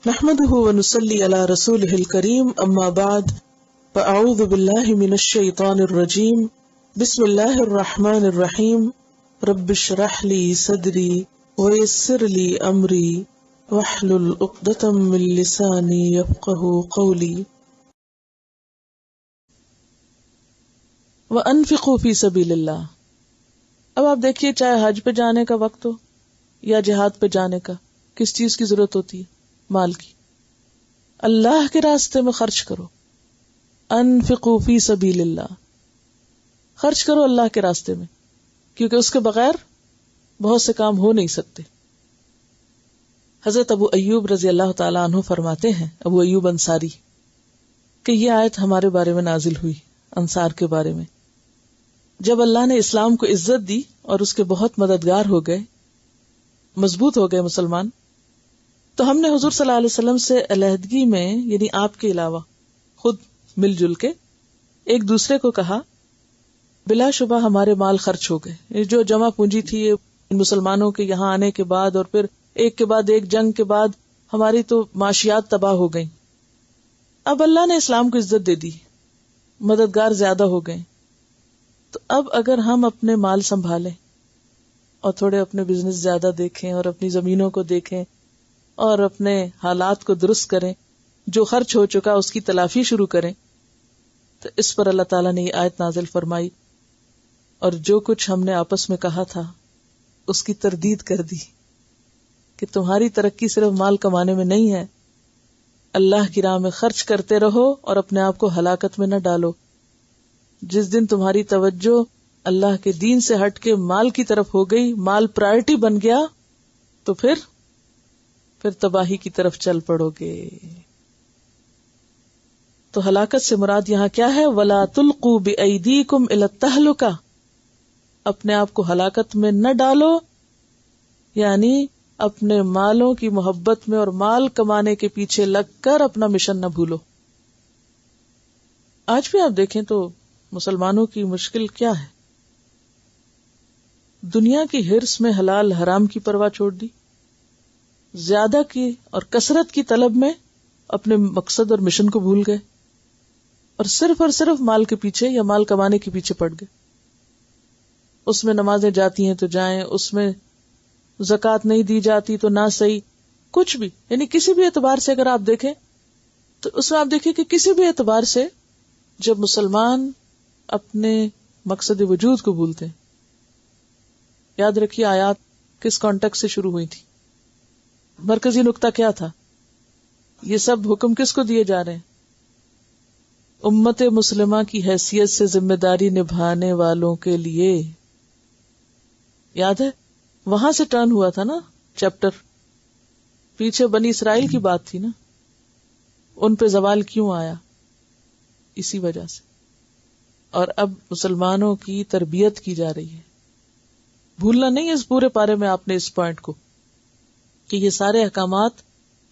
نحمده ونصلي على رسوله الكريم اما بعد فاعوذ بالله من الشيطان الرجيم بسم الله الرحمن الرحيم رب اشرح لي صدري ويسر لي امري واحلل عقدة من لساني يفقهوا قولي وانفقوا في سبيل الله. اب آپ دیکھیے، چاہے حج پہ جانے کا وقت ہو یا جہاد پہ جانے کا، کس چیز کی ضرورت ہوتی ہے؟ مال کی. اللہ کے راستے میں خرچ کرو. انفقوا فی سبیل اللہ، خرچ کرو اللہ کے راستے میں، کیونکہ اس کے بغیر بہت سے کام ہو نہیں سکتے. حضرت ابو ایوب رضی اللہ تعالیٰ عنہ فرماتے ہیں، ابو ایوب انصاری، کہ یہ آیت ہمارے بارے میں نازل ہوئی، انصار کے بارے میں. جب اللہ نے اسلام کو عزت دی اور اس کے بہت مددگار ہو گئے، مضبوط ہو گئے مسلمان، تو ہم نے حضور صلی اللہ علیہ وسلم سے علیحدگی میں، یعنی آپ کے علاوہ خود مل جل کے ایک دوسرے کو کہا، بلا شبہ ہمارے مال خرچ ہو گئے. یہ جو جمع پونجی تھی یہ مسلمانوں کے یہاں آنے کے بعد اور پھر ایک کے بعد ایک جنگ کے بعد ہماری تو معاشیات تباہ ہو گئیں. اب اللہ نے اسلام کو عزت دے دی، مددگار زیادہ ہو گئے، تو اب اگر ہم اپنے مال سنبھالیں اور تھوڑے اپنے بزنس زیادہ دیکھیں اور اپنی زمینوں کو دیکھیں اور اپنے حالات کو درست کریں، جو خرچ ہو چکا اس کی تلافی شروع کریں، تو اس پر اللہ تعالیٰ نے یہ آیت نازل فرمائی اور جو کچھ ہم نے آپس میں کہا تھا اس کی تردید کر دی کہ تمہاری ترقی صرف مال کمانے میں نہیں ہے، اللہ کی راہ میں خرچ کرتے رہو اور اپنے آپ کو ہلاکت میں نہ ڈالو. جس دن تمہاری توجہ اللہ کے دین سے ہٹ کے مال کی طرف ہو گئی، مال پرائرٹی بن گیا، تو پھر تباہی کی طرف چل پڑو گے. تو ہلاکت سے مراد یہاں کیا ہے؟ وَلَا تُلْقُوا بِأَيْدِيكُمْ إِلَى التَّهْلُكَةِ، اپنے آپ کو ہلاکت میں نہ ڈالو، یعنی اپنے مالوں کی محبت میں اور مال کمانے کے پیچھے لگ کر اپنا مشن نہ بھولو. آج بھی آپ دیکھیں تو مسلمانوں کی مشکل کیا ہے؟ دنیا کی ہرس میں حلال حرام کی پرواہ چھوڑ دی، زیادہ کی اور کثرت کی طلب میں اپنے مقصد اور مشن کو بھول گئے اور صرف مال کے پیچھے یا مال کمانے کے پیچھے پڑ گئے. اس میں نمازیں جاتی ہیں تو جائیں، اس میں زکوٰۃ نہیں دی جاتی تو نہ صحیح، کچھ بھی، یعنی کسی بھی اعتبار سے اگر آپ دیکھیں تو اس میں آپ دیکھیں کہ کسی بھی اعتبار سے جب مسلمان اپنے مقصد وجود کو بھولتے ہیں. یاد رکھیے آیات کس کانٹیکٹ سے شروع ہوئی تھی، مرکزی نقطہ کیا تھا، یہ سب حکم کس کو دیے جا رہے ہیں؟ امت مسلمہ کی حیثیت سے ذمہ داری نبھانے والوں کے لیے. یاد ہے وہاں سے ٹرن ہوا تھا نا چیپٹر، پیچھے بنی اسرائیل کی بات تھی نا، ان پہ زوال کیوں آیا؟ اسی وجہ سے. اور اب مسلمانوں کی تربیت کی جا رہی ہے. بھولنا نہیں اس پورے پارے میں آپ نے اس پوائنٹ کو، کہ یہ سارے احکامات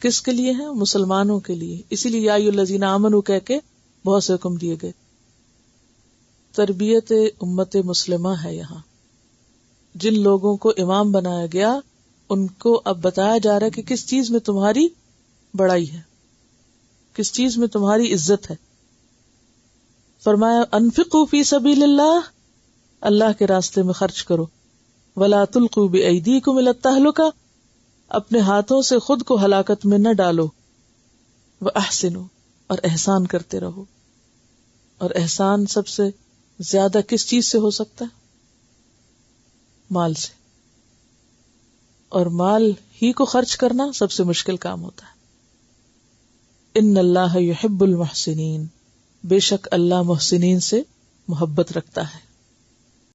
کس کے لیے ہیں؟ مسلمانوں کے لیے. اسی لیے یا ایھا الذین آمنوا کہہ کے بہت سے حکم دیے گئے. تربیت امت مسلمہ ہے یہاں. جن لوگوں کو امام بنایا گیا ان کو اب بتایا جا رہا ہے کہ کس چیز میں تمہاری بڑائی ہے، کس چیز میں تمہاری عزت ہے. فرمایا انفقوا فی سبیل اللہ، اللہ کے راستے میں خرچ کرو. ولا تلقوا بایدیکم الی التہلکہ، اپنے ہاتھوں سے خود کو ہلاکت میں نہ ڈالو. واحسنوا، اور احسان کرتے رہو. اور احسان سب سے زیادہ کس چیز سے ہو سکتا ہے؟ مال سے. اور مال ہی کو خرچ کرنا سب سے مشکل کام ہوتا ہے. ان اللہ یحب المحسنین، بے شک اللہ محسنین سے محبت رکھتا ہے.